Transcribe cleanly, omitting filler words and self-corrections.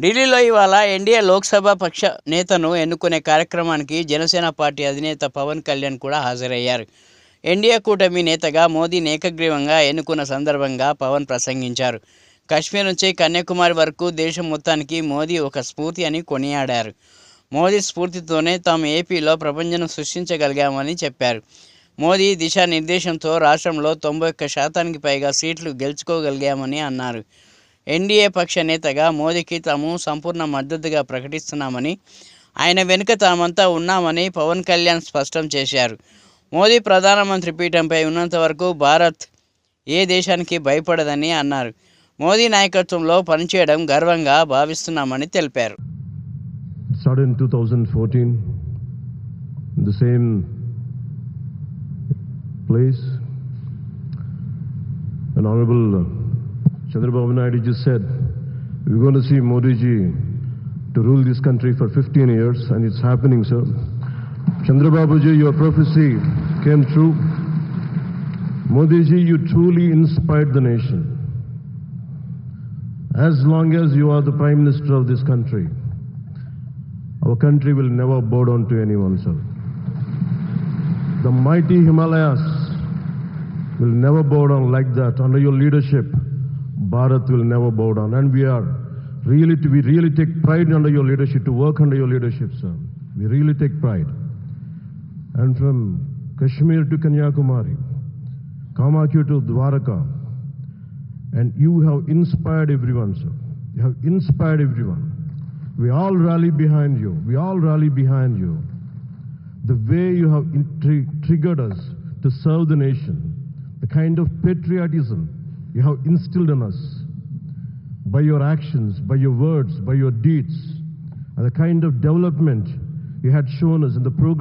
ఢిల్లీలో ఇవాళ ఎన్డీఏ లోక్సభ పక్ష నేతను ఎన్నుకునే కార్యక్రమానికి జనసేన పార్టీ అధినేత పవన్ కళ్యాణ్ కూడా హాజరయ్యారు. ఎన్డీఏ కూటమి నేతగా మోదీని ఏకగ్రీవంగా ఎన్నుకున్న సందర్భంగా పవన్ ప్రసంగించారు. కశ్మీర్ నుంచి కన్యాకుమారి వరకు దేశం మొత్తానికి మోదీ ఒక స్ఫూర్తి అని కొనియాడారు. మోదీ స్ఫూర్తితోనే తాము ఏపీలో ప్రపంచం సృష్టించగలిగామని చెప్పారు. మోదీ దిశానిర్దేశంతో రాష్ట్రంలో 91% పైగా సీట్లు గెలుచుకోగలిగామని అన్నారు. ఎన్డీఏ పక్ష నేతగా మోదీకి తాము సంపూర్ణ మద్దతుగా ప్రకటిస్తున్నామని, ఆయన వెనుక తామంతా ఉన్నామని పవన్ కళ్యాణ్ స్పష్టం చేశారు. మోదీ ప్రధానమంత్రి పీఠంపై ఉన్నంత వరకు భారత్ ఏ దేశానికి భయపడదని అన్నారు. మోదీ నాయకత్వంలో పనిచేయడం గర్వంగా భావిస్తున్నామని తెలిపారు. Started in 2014, in the same place. An honorable Chandrababu Naidu just said, we're going to see Modi ji to rule this country for 15 years, and it's happening, sir. Chandrababu ji, your prophecy came true. Modi ji, you truly inspired the nation. As long as you are the Prime Minister of this country, our country will never bow down to anyone, sir. The mighty Himalayas will never bow down like that. Under your leadership, Bharat will never bow down. And we really take pride under your leadership, to work under your leadership, sir. We really take pride. And from Kashmir to Kanyakumari, Kamakya to Dwaraka, and you have inspired everyone, sir. You have inspired everyone. We all rally behind you. We all rally behind you. The way you have triggered us to serve the nation, the kind of patriotism you have instilled in us by your actions, by your words, by your deeds, and the kind of development you had shown us in the progress